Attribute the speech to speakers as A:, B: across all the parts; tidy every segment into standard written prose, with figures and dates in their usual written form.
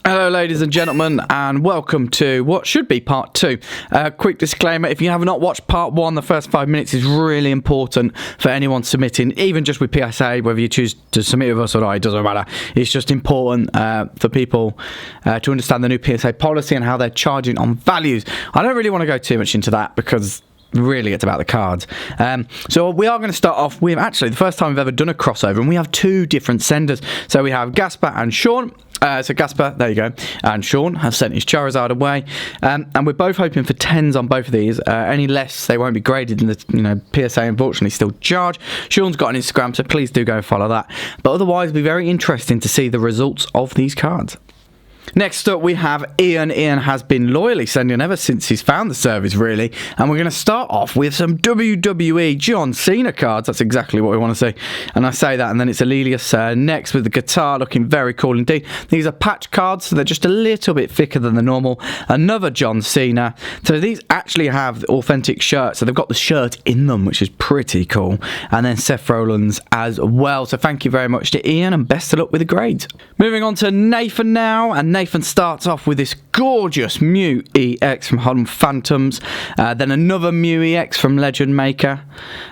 A: Hello ladies and gentlemen, and welcome to what should be part 2. Quick disclaimer, if you have not watched part 1, the first 5 minutes is really important for anyone submitting, even just with PSA, whether you choose to submit with us or not, it doesn't matter. It's just important for people to understand the new PSA policy and how they're charging on values. I don't really want to go too much into that because really it's about the cards. So we are going to start off with actually the first time we've ever done a crossover, and we have 2 different senders. So we have Gasper and Sean. So Gasper, there you go, and Sean have sent his Charizard away, and we're both hoping for 10s on both of these. Any less, they won't be graded in the PSA, unfortunately, still charge. Sean's got an Instagram, so please do go follow that. But otherwise, it'll be very interesting to see the results of these cards. Next up we have Ian. Ian has been loyally sending ever since he's found the service, really, and we're going to start off with some WWE John Cena cards. That's exactly what we want to see, and I say that, and then it's Alelius next with the guitar, looking very cool indeed. These are patch cards, so they're just a little bit thicker than the normal. Another John Cena. So these actually have authentic shirts, so they've got the shirt in them, which is pretty cool, and then Seth Rollins as well. So thank you very much to Ian, and best of luck with the grades. Moving on to Nathan now, and Nathan starts off with this gorgeous Mew EX from Holland Phantoms, then another Mew EX from Legend Maker,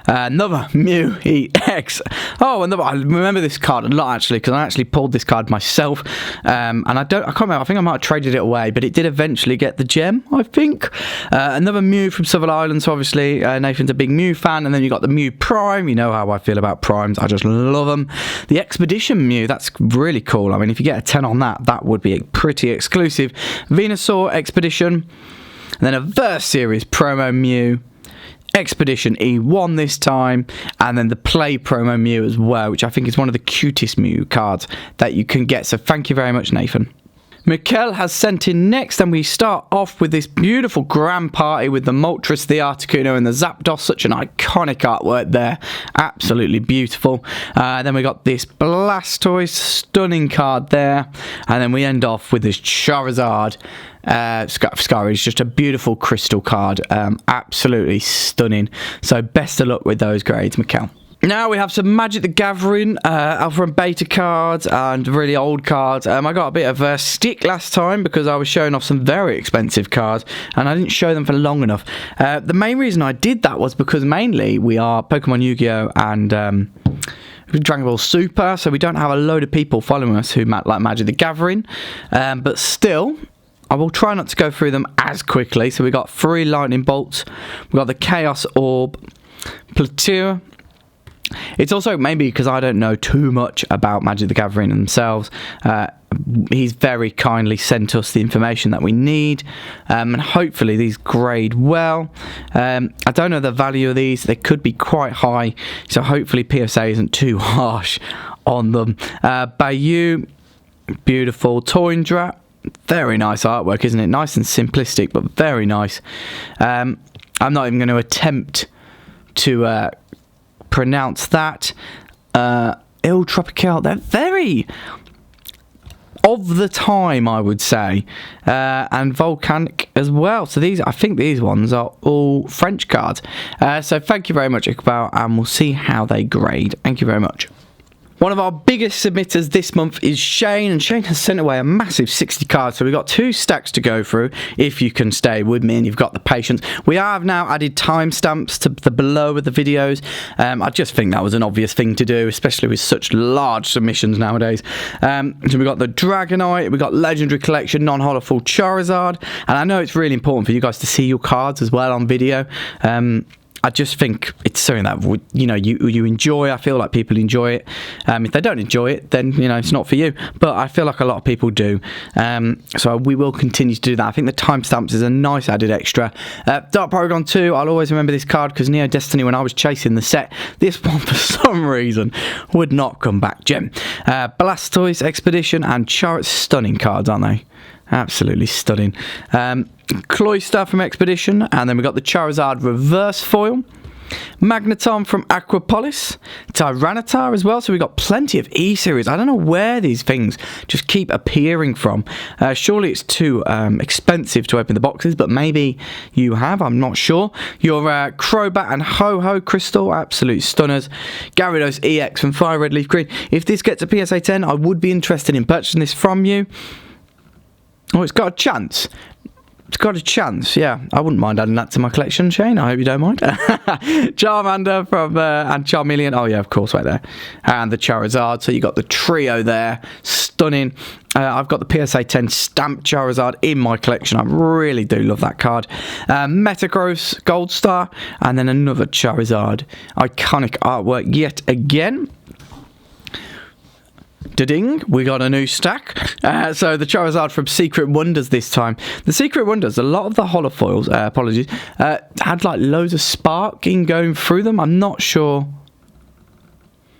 A: another Mew EX. Oh, another. I remember this card a lot actually, because I actually pulled this card myself, and I can't remember. I think I might have traded it away, but it did eventually get the gem, I think. Another Mew from Southern Islands, so obviously Nathan's a big Mew fan, and then you got the Mew Prime. You know how I feel about Primes. I just love them. The Expedition Mew, that's really cool. I mean, if you get a 10 on that, that would be pretty exclusive. Venusaur Expedition, and then a Verse Series promo Mew, Expedition E1 this time, and then the Play promo Mew as well, which I think is one of the cutest Mew cards that you can get. So thank you very much, Nathan. Mikkel has sent in next, and we start off with this beautiful Grand Party with the Moltres, the Articuno, and the Zapdos. Such an iconic artwork there. Absolutely beautiful. Then we got this Blastoise, stunning card there. And then we end off with this Charizard. Scar is just a beautiful crystal card. Absolutely stunning. So best of luck with those grades, Mikkel. Now we have some Magic the Gathering, Alpha and Beta cards, and really old cards. I got a bit of a stick last time because I was showing off some very expensive cards, and I didn't show them for long enough. The main reason I did that was because mainly we are Pokemon Yu-Gi-Oh! And Dragon Ball Super, so we don't have a load of people following us who like Magic the Gathering. But still, I will try not to go through them as quickly. So we got 3 Lightning Bolts, we got the Chaos Orb, Plateau. It's also maybe because I don't know too much about Magic the Gathering themselves. He's very kindly sent us the information that we need, and hopefully these grade well. I don't know the value of these. They could be quite high, so hopefully PSA isn't too harsh on them. Bayou, beautiful. Toindra, very nice artwork, isn't it? Nice and simplistic, but very nice. I'm not even going to attempt to pronounce that. Il Tropical, they're very of the time, I would say, and Volcanic as well. So these, I think these ones are all French cards. So thank you very much, Iqbal, and we'll see how they grade. Thank you very much. One of our biggest submitters this month is Shayne, and Shayne has sent away a massive 60 cards, so we've got 2 stacks to go through if you can stay with me and you've got the patience. We have now added timestamps to the below of the videos. I just think that was an obvious thing to do, especially with such large submissions nowadays. So we've got the Dragonite, we've got Legendary Collection, non-holo full Charizard, and I know it's really important for you guys to see your cards as well on video. I just think it's something that you enjoy. I feel like people enjoy it. If they don't enjoy it, then it's not for you. But I feel like a lot of people do. So we will continue to do that. I think the timestamps is a nice added extra. Dark Paragon 2. I'll always remember this card because Neo Destiny, when I was chasing the set, this one for some reason would not come back gem. Blastoise Expedition and Charizard, stunning cards, aren't they? Absolutely stunning. Cloyster from Expedition, and then we got the Charizard Reverse Foil. Magneton from Aquapolis, Tyranitar as well, so we've got plenty of E-Series. I don't know where these things just keep appearing from. Surely it's too expensive to open the boxes, but maybe you have, I'm not sure. Your Crobat and Ho-Ho Crystal, absolute stunners. Gyarados EX from Fire Red Leaf Green. If this gets a PSA 10, I would be interested in purchasing this from you. Oh, it's got a chance. It's got a chance, yeah. I wouldn't mind adding that to my collection, Shayne. I hope you don't mind. Charmander from and Charmeleon. Oh, yeah, of course, right there. And the Charizard. So you got the trio there. Stunning. I've got the PSA 10 stamped Charizard in my collection. I really do love that card. Metagross Gold Star. And then another Charizard. Iconic artwork yet again. Da-ding, we got a new stack. So the Charizard from Secret Wonders this time. The Secret Wonders, a lot of the holofoils, apologies, had like loads of sparking going through them. I'm not sure.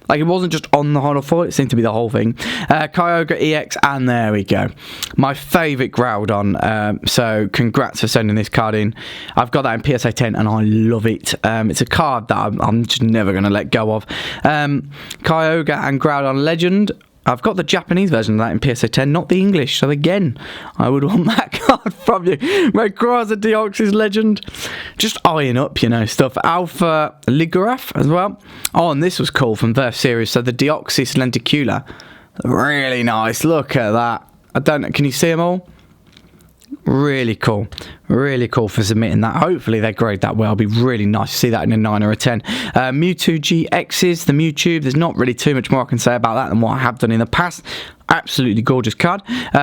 A: Like, it wasn't just on the holofoil, it seemed to be the whole thing. Kyogre EX, and there we go. My favourite Groudon. So congrats for sending this card in. I've got that in PSA 10 and I love it. It's a card that I'm just never going to let go of. Kyogre and Groudon Legend. I've got the Japanese version of that in PSA 10, not the English. So again, I would want that card from you. Rayquaza Deoxys Legend. Just eyeing up, you know, stuff. Alpha Liguraf as well. Oh, and this was cool from the series. So the Deoxys Lenticula. Really nice. Look at that. I don't know. Can you see them all? Really cool. Really cool for submitting that. Hopefully they grade that well. It'll be really nice to see that in a 9 or a 10. Mewtwo GXs, the Mewtwo. There's not really too much more I can say about that than what I have done in the past. Absolutely gorgeous card.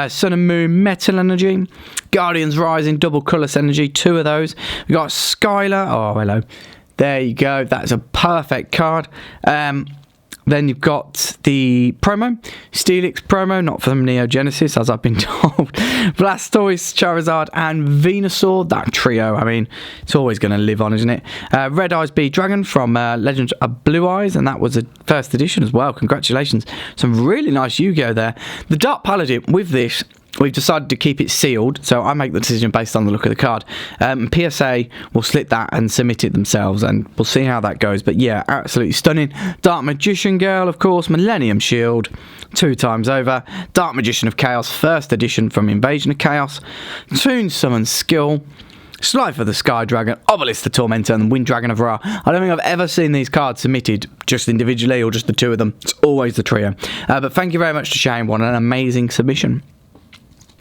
A: Sun and Moon Metal Energy. Guardians Rising Double Colourless Energy. 2 of those. We got Skylar. Oh, hello. There you go. That's a perfect card. Then you've got the promo, Steelix promo, not from Neo Genesis, as I've been told. Blastoise, Charizard, and Venusaur. That trio, I mean, it's always going to live on, isn't it? Red Eyes B Dragon from Legends of Blue Eyes, and that was a first edition as well. Congratulations. Some really nice Yu-Gi-Oh there. The Dark Paladin, with this, we've decided to keep it sealed, so I make the decision based on the look of the card. PSA will slit that and submit it themselves, and we'll see how that goes. But yeah, absolutely stunning. Dark Magician Girl, of course, Millennium Shield, 2 times over. Dark Magician of Chaos, first edition from Invasion of Chaos. Toon Summon Skill. Slifer the Sky Dragon, Obelisk the Tormentor, and Wind Dragon of Ra. I don't think I've ever seen these cards submitted just individually or just the 2 of them. It's always the trio. But thank you very much to Shayne. What an amazing submission.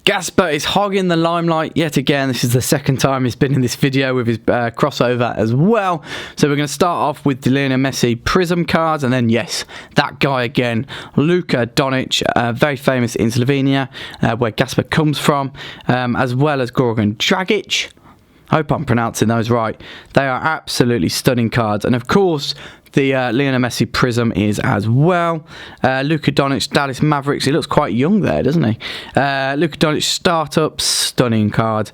A: Gasper is hogging the limelight yet again. This is the second time he's been in this video with his crossover as well. So we're going to start off with the Lionel Messi Prism cards, and then, yes, that guy again, Luka Doncic, very famous in Slovenia, where Gasper comes from, as well as Goran Dragic. I hope I'm pronouncing those right. They are absolutely stunning cards. And of course, the Lionel Messi Prism is as well. Luka Doncic, Dallas Mavericks. He looks quite young there, doesn't he? Luka Doncic Startup, stunning card.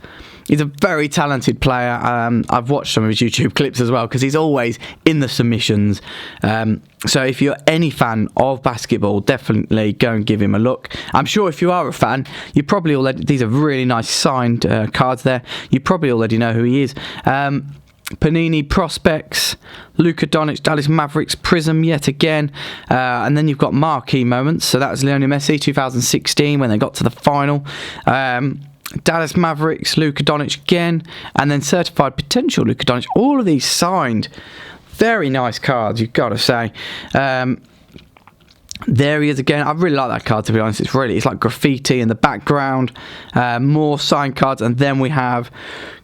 A: He's a very talented player. I've watched some of his YouTube clips as well because he's always in the submissions. So if you're any fan of basketball, definitely go and give him a look. I'm sure if you are a fan, you probably already... These are really nice signed cards there. You probably already know who he is. Panini Prospects, Luka Doncic, Dallas Mavericks, Prism yet again. And then you've got marquee moments. So that was Lionel Messi 2016 when they got to the final. Dallas Mavericks, Luka Doncic again, and then certified potential Luka Doncic. All of these signed. Very nice cards, you've got to say. There he is again. I really like that card, to be honest. It's like graffiti in the background. More signed cards, and then we have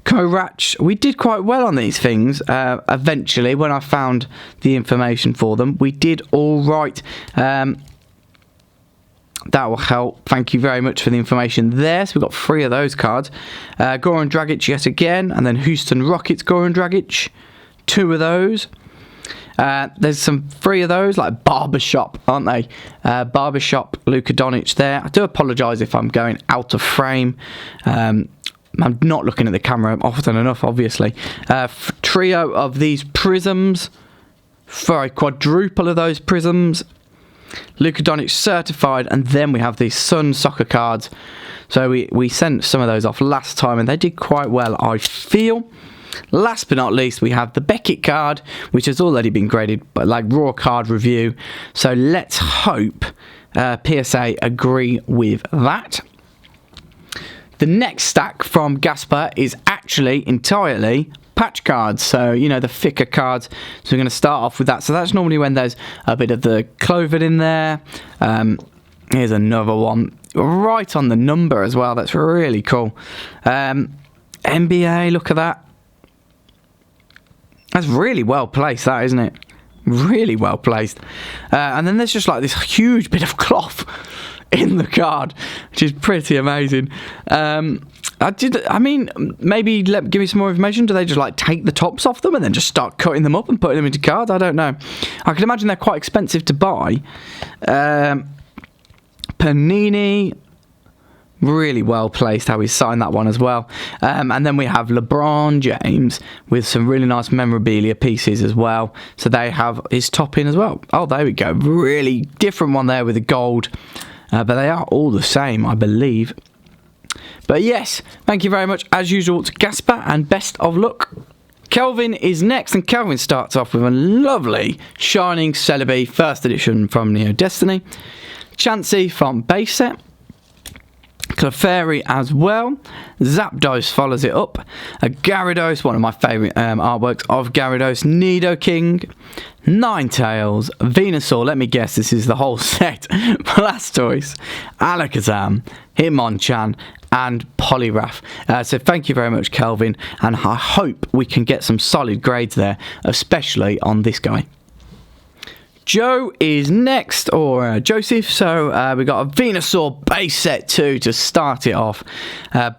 A: Korach. We did quite well on these things. Eventually, when I found the information for them, we did all right. That will help. Thank you very much for the information there. So we've got 3 of those cards. Goran Dragic yet again. And then Houston Rockets Goran Dragic. 2 of those. There's some 3 of those, like Barbershop, aren't they? Barbershop Luka Doncic there. I do apologise if I'm going out of frame. I'm not looking at the camera often enough, obviously. Trio of these prisms. For a quadruple of those prisms. Luka Doncic certified, and then we have these Sun soccer cards. So we sent some of those off last time, and they did quite well, I feel. Last but not least, we have the Beckett card, which has already been graded, but like raw card review. So let's hope PSA agree with that. The next stack from Gasper is actually entirely patch cards, so you know, the thicker cards. So we're going to start off with that. So that's normally when there's a bit of the Cloven in there. Here's another one. right on the number as well. That's really cool. NBA, look at that. That's really well placed, that, isn't it? Really well placed. And then there's just like this huge bit of cloth in the card, which is pretty amazing. Maybe give me some more information. Do they just like take the tops off them and then just start cutting them up and putting them into cards? I don't know. I can imagine they're quite expensive to buy. Panini, really well placed how he signed that one as well. And then we have LeBron James with some really nice memorabilia pieces as well. So they have his top in as well. Oh, there we go. Really different one there with the gold. But they are all the same, I believe. But yes, thank you very much, as usual, to Gasper, and best of luck. Kelvin is next, and Kelvin starts off with a lovely Shining Celebi first edition from Neo Destiny. Chansey from base set. Clefairy as well. Zapdos follows it up. A Gyarados, one of my favourite artworks of Gyarados. Nidoking. Ninetales. Venusaur, let me guess, this is the whole set. Blastoise. Alakazam. Hitmonchan. And Poliwrath. So thank you very much, Kelvin. And I hope we can get some solid grades there, especially on this guy. Joe is next, or Joseph. So we got a Venusaur base set 2 to start it off.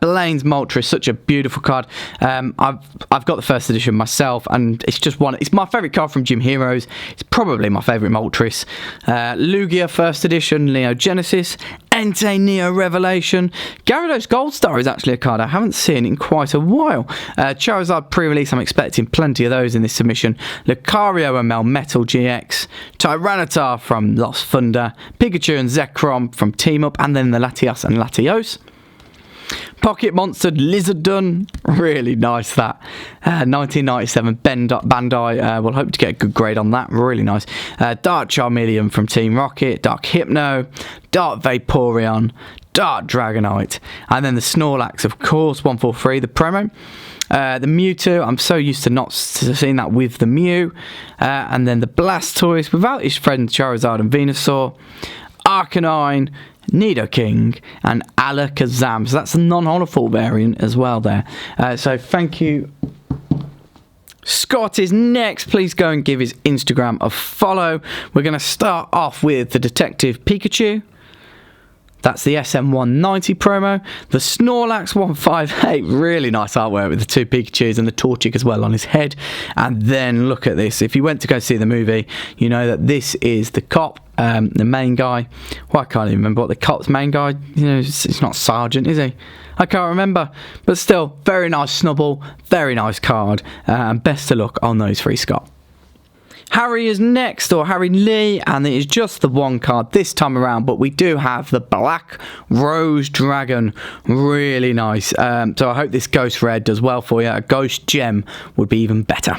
A: Blaine's Moltres, such a beautiful card. I've got the first edition myself, and it's just one. It's my favourite card from Gym Heroes. It's probably my favourite Moltres. Lugia first edition, Neo Genesis. Entei Neo Revelation. Gyarados Gold Star is actually a card I haven't seen in quite a while. Charizard pre-release, I'm expecting plenty of those in this submission. Lucario and Melmetal GX. Tyranitar from Lost Thunder. Pikachu and Zekrom from Team Up. And then the Latias and Latios. Pocket Monster Lizardon, really nice that. 1997 Bandai, we'll hope to get a good grade on that, really nice. Dark Charmeleon from Team Rocket, Dark Hypno, Dark Vaporeon, Dark Dragonite, and then the Snorlax, of course, 143, the promo. The Mewtwo, I'm so used to not seeing that with the Mew. And then the Blastoise without his friend Charizard and Venusaur. Arcanine, Nidoking, and Alakazam. So that's a non-holofull variant as well there. So thank you. Scott is next. Please go and give his Instagram a follow. We're going to start off with the Detective Pikachu. That's the SM190 promo. The Snorlax 158, really nice artwork with the two Pikachus and the Torchic as well on his head. And then look at this. If you went to go see the movie, you know that this is the cop, the main guy. Well, I can't even remember what the cop's main guy, you know, it's not Sergeant, is he? I can't remember. But still, very nice snubble, very nice card. And best of luck on those three, Scott. Harry is next, or Harry Lee, and it is just the one card this time around, but we do have the Black Rose Dragon. Really nice. So I hope this Ghost Red does well for you. A Ghost Gem would be even better.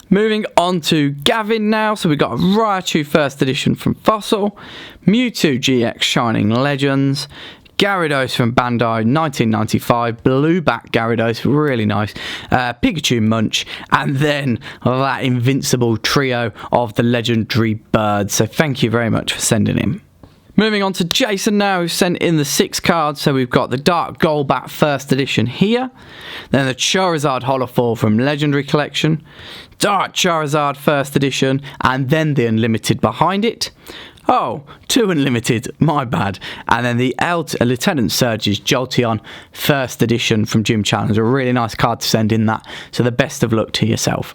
A: Moving on to Gavin now. So we've got a Raichu first edition from Fossil, Mewtwo GX Shining Legends, Gyarados from Bandai, 1995, Blueback Gyarados, really nice, Pikachu Munch, and then that invincible trio of the legendary birds. So thank you very much for sending him. Moving on to Jayson now, who sent in the 6 cards. So we've got the Dark Golbat first edition here, then the Charizard Holofoil from Legendary Collection, Dark Charizard first edition, and then the Unlimited behind it. Oh, 2 Unlimited, my bad. And then the Lieutenant Surge's Jolteon first edition from Gym Challenge. A really nice card to send in that. So the best of luck to yourself.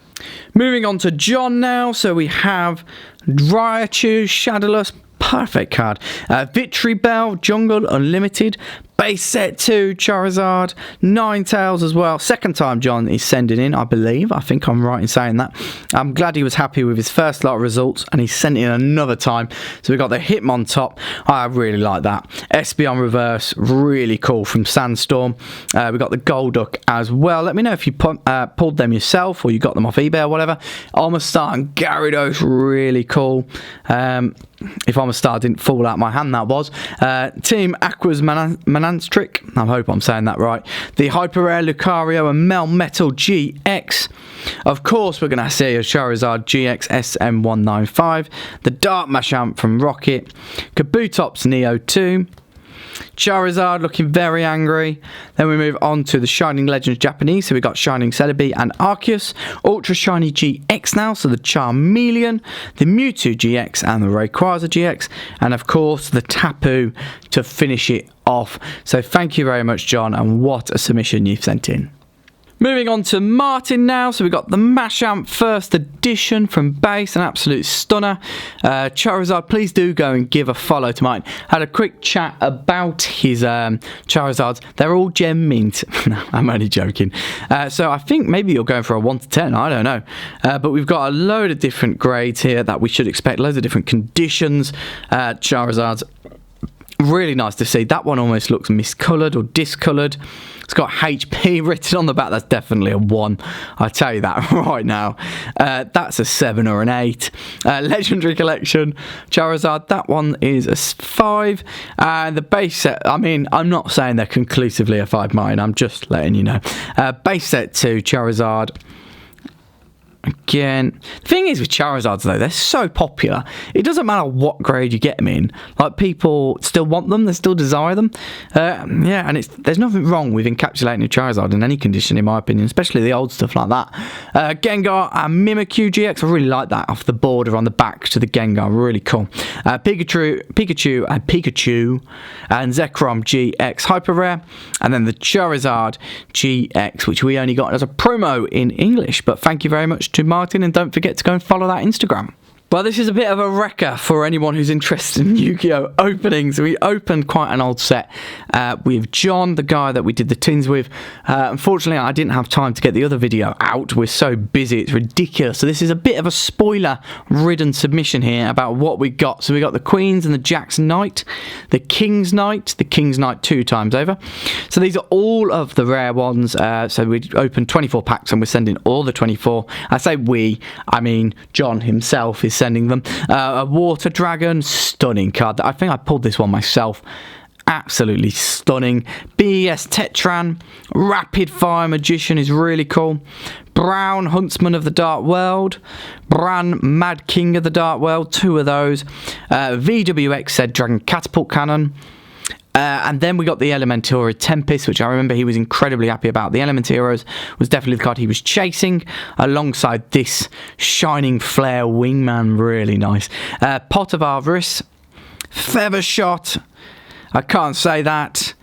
A: Moving on to John now. So we have Raichu, Shadowless, perfect card. Victreebel, Jungle Unlimited, base set 2, Charizard, Ninetales as well. Second time John is sending in, I believe. I think I'm right in saying that. I'm glad he was happy with his first lot of results, and he sent in another time. So we got the Hitmon top. I really like that. Espeon Reverse, really cool from Sandstorm. We got the Golduck as well. Let me know if you pulled them yourself or you got them off eBay or whatever. Almastar and Gyarados, really cool. If Almastar didn't fall out my hand, that was. Team Aqua's Mananstric, I hope I'm saying that right. The Hyper Rare Lucario and Melmetal GX. Of course, we're going to see a Charizard GX SM195. The Dark Machamp from Rocket. Kabutops Neo 2. Charizard looking very angry. Then we move on to the Shining Legends Japanese. So we got Shining Celebi and Arceus. Ultra Shiny GX now. So the Charmeleon, the Mewtwo GX and the Rayquaza GX. And of course the Tapu to finish it off. So thank you very much, John. And what a submission you've sent in. Moving on to Martin now. So we've got the Machamp first edition from base, an absolute stunner. Charizard, please do go and give a follow to Martin. Had a quick chat about his Charizards. They're all gem mint. No, I'm only joking. So I think maybe you're going for a 1 to 10. I don't know. But we've got a load of different grades here that we should expect. Loads of different conditions. Charizards. Really nice to see. That one almost looks miscoloured or discoloured. It's got HP written on the back. That's definitely a 1. I tell you that right now. That's a 7 or an 8. Legendary Collection Charizard. That one is a 5. The base set. I mean, I'm not saying they're conclusively a 5, Martin. I'm just letting you know. Base set 2 Charizard. Again, the thing is with Charizards though, they're so popular. It doesn't matter what grade you get them in. Like, people still want them, they still desire them. Yeah, and there's nothing wrong with encapsulating a Charizard in any condition, in my opinion, especially the old stuff like that. Gengar and Mimikyu GX, I really like that off the border on the back to the Gengar, really cool. Pikachu and Zekrom GX Hyper Rare, and then the Charizard GX, which we only got as a promo in English. But thank you very much to Martin, and don't forget to go and follow that Instagram. Well, this is a bit of a wrecker for anyone who's interested in Yu-Gi-Oh! Openings. We opened quite an old set with John, the guy that we did the tins with. Unfortunately, I didn't have time to get the other video out. We're so busy, it's ridiculous. So this is a bit of a spoiler-ridden submission here about what we got. So we got the Queens and the Jacks Knight, the King's Knight 2 times over. So these are all of the rare ones. So we opened 24 packs and we're sending all the 24. I say we, I mean John himself is sending them. A Water Dragon, stunning card. I think I pulled this one myself. Absolutely stunning. BES Tetran, Rapid Fire Magician is really cool. Brown Huntsman of the Dark World, Bran Mad King of the Dark World, 2 of those. VWX said Dragon Catapult Cannon. And then we got the Elementor Tempest, which I remember he was incredibly happy about. The Elementeros was definitely the card he was chasing, alongside this Shining Flare Wingman, really nice. Pot of Avarice, Feather Shot, I can't say that,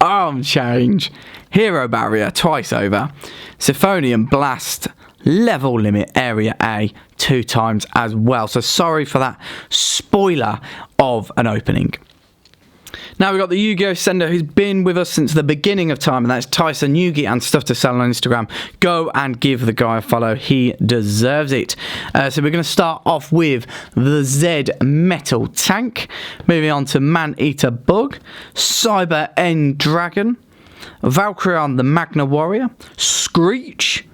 A: Arm Change, Hero Barrier, twice over, Siphonian Blast, Level Limit Area A 2 times as well. So sorry for that spoiler of an opening. Now we've got the Yu-Gi-Oh! Sender who's been with us since the beginning of time, and that's Tyson Yugi and Stuff to Sell on Instagram. Go and give the guy a follow. He deserves it. So we're going to start off with the Z Metal Tank. Moving on to Man-Eater Bug, Cyber End Dragon, Valkyrion the Magna Warrior, Screech,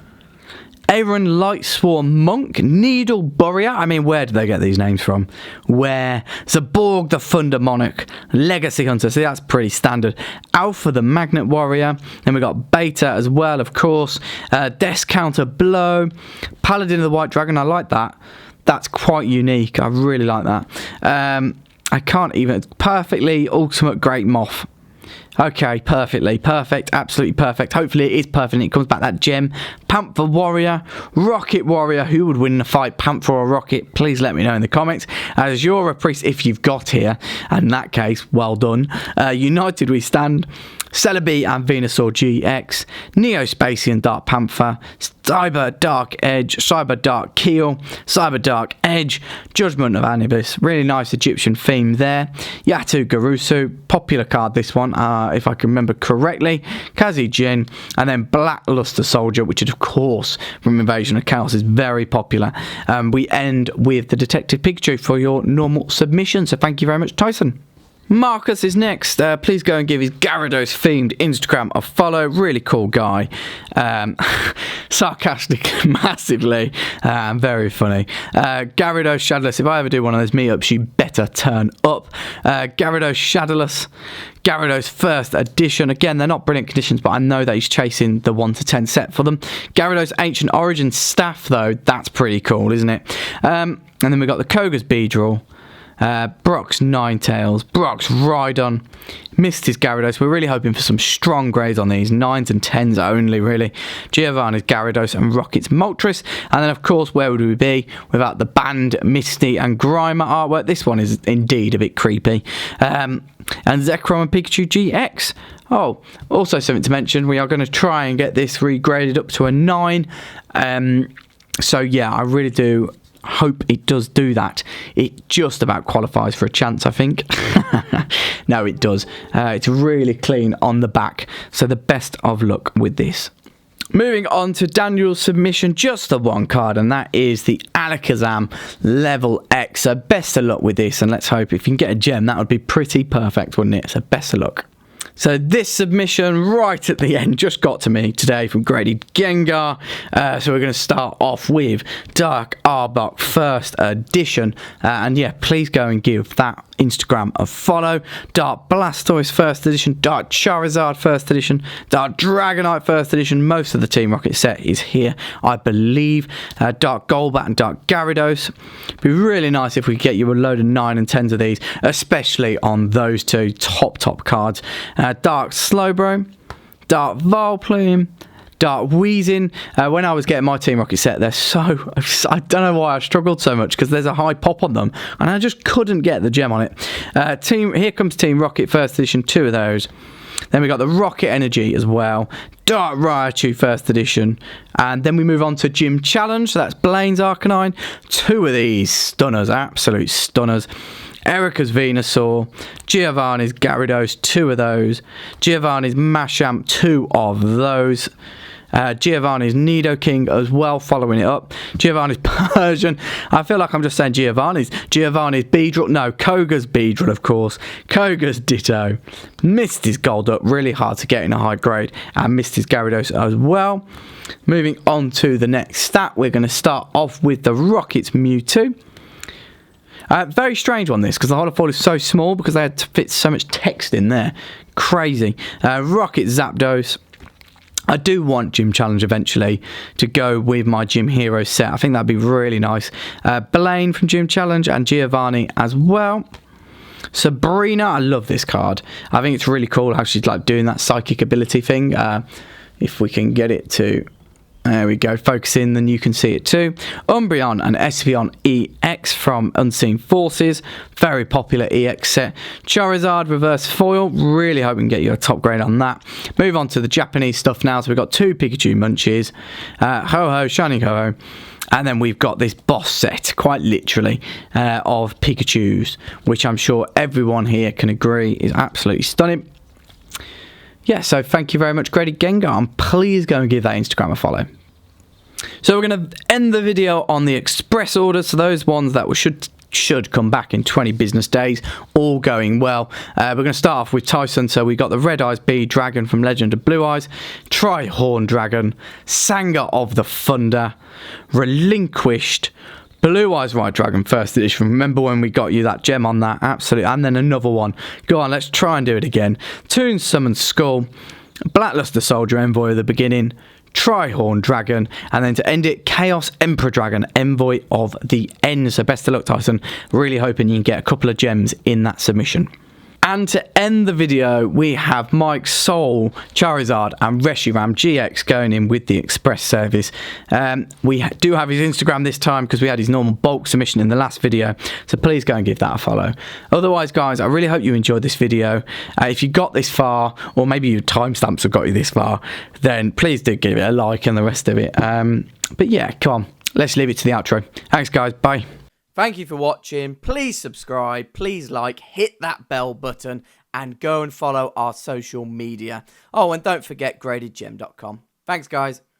A: Aaron Lightsworn Monk, Needle Boreal. I mean, where do they get these names from? Where? Zaborg the Thunder Monarch, Legacy Hunter. See, that's pretty standard. Alpha the Magnet Warrior. Then we got Beta as well, of course. Death Counter Blow, Paladin of the White Dragon. I like that. That's quite unique. I really like that. I can't even. Perfectly Ultimate Great Moth. Okay, perfect, absolutely perfect. Hopefully it is perfect and it comes back that gem. Panther Warrior, Rocket Warrior. Who would win in a fight, Panther or Rocket? Please let me know in the comments. As you're a priest, if you've got here, and in that case, well done. United We Stand, Celebi and Venusaur GX, Neo-Spacian Dark Panther, Cyber Dark Edge, Cyber Dark Keel, Cyber Dark Edge, Judgment of Anubis. Really nice Egyptian theme there. Yatu Garusu, popular card this one, if I can remember correctly. Kazi Jin, and then Black Luster Soldier, which is of course from Invasion of Chaos, is very popular. We end with the Detective Pikachu for your normal submission, so thank you very much, Tyson. Marcus is next. Please go and give his Gyarados themed Instagram a follow. Really cool guy. Sarcastic massively. Very funny. Gyarados Shadowless. If I ever do one of those meetups, you better turn up. Gyarados Shadowless. Gyarados first edition. Again, they're not brilliant conditions, but I know that he's chasing the 1 to 10 set for them. Gyarados Ancient Origin Staff, though. That's pretty cool, isn't it? And then we've got the Koga's Beedrill. Brock's Ninetales, Brock's Rhydon, missed his Gyarados. We're really hoping for some strong grades on these, 9s and 10s only, really. Giovanni's Gyarados and Rocket's Moltres. And then, of course, where would we be without the Band, Misty and Grimer artwork? This one is indeed a bit creepy. And Zekrom and Pikachu GX. Oh, also something to mention, we are going to try and get this regraded up to a 9. So, yeah, I really do hope it does do that. It just about qualifies for a chance, I think. No, it does. It's really clean on the back. So the best of luck with this. Moving on to Daniel's submission, just the one card, and that is the Alakazam Level X. So best of luck with this, and let's hope if you can get a gem, that would be pretty perfect, wouldn't it? So best of luck. So this submission right at the end just got to me today from Graded Gengar. So we're going to start off with Dark Arbok First Edition. And yeah, please go and give that Instagram a follow. Dark Blastoise First Edition, Dark Charizard First Edition, Dark Dragonite First Edition. Most of the Team Rocket set is here, I believe. Dark Golbat and Dark Gyarados. It'd be really nice if we could get you a load of 9 and 10s of these, especially on those two top cards. Dark Slowbro, Dark Vileplume, Dark Weezing. When I was getting my Team Rocket set, they're so... I don't know why I struggled so much, because there's a high pop on them, and I just couldn't get the gem on it. Here comes Team Rocket First Edition, 2 of those. Then we got the Rocket Energy as well. Dark Raichu First Edition. And then we move on to Gym Challenge. So that's Blaine's Arcanine. 2 of these stunners, absolute stunners. Erica's Venusaur, Giovanni's Gyarados, 2 of those, Giovanni's Machamp, 2 of those, Giovanni's Nidoking as well, following it up, Giovanni's Persian, I feel like I'm just saying Giovanni's Beedrill, no, Koga's Beedrill of course, Koga's Ditto, missed his Golduck, really hard to get in a high grade, and missed his Gyarados as well. Moving on to the next stat, we're going to start off with the Rocket's Mewtwo. Very strange one, this, because the holofoil is so small because they had to fit so much text in there. Crazy. Rocket Zapdos. I do want Gym Challenge eventually to go with my Gym Hero set. I think that'd be really nice. Blaine from Gym Challenge and Giovanni as well. Sabrina, I love this card. I think it's really cool how she's like doing that psychic ability thing. If we can get it to... There we go, focus in, then you can see it too. Umbreon and Espeon EX from Unseen Forces. Very popular EX set. Charizard Reverse Foil. Really hope we can get you a top grade on that. Move on to the Japanese stuff now. So we've got 2 Pikachu Munchies. Ho-Ho, Shining Ho-Ho. And then we've got this boss set, quite literally, of Pikachus, which I'm sure everyone here can agree is absolutely stunning. Yeah, so thank you very much, Graded Gengar, and please go and give that Instagram a follow. So we're going to end the video on the express order, so those ones that should come back in 20 business days, all going well. We're going to start off with Tyson. So we got the Red Eyes Bee Dragon from Legend of Blue Eyes, Tri-Horn Dragon, Sanger of the Thunder, Relinquished, Blue Eyes White Dragon First Edition. Remember when we got you that gem on that? Absolutely. And then another one. Go on, let's try and do it again. Toon Summon Skull, Blackluster Soldier Envoy of the Beginning, Tri-Horn Dragon, and then to end it, Chaos Emperor Dragon, Envoy of the End. So best of luck, Tyson. Really hoping you can get a couple of gems in that submission. And to end the video, we have Mike Soul, Charizard and Reshiram GX going in with the express service. We do have his Instagram this time because we had his normal bulk submission in the last video. So please go and give that a follow. Otherwise, guys, I really hope you enjoyed this video. If you got this far, or maybe your timestamps have got you this far, then please do give it a like and the rest of it. But yeah, come on. Let's leave it to the outro. Thanks, guys. Bye.
B: Thank you for watching. Please subscribe, please like, hit that bell button, and go and follow our social media. Oh, and don't forget gradedgem.com. Thanks, guys.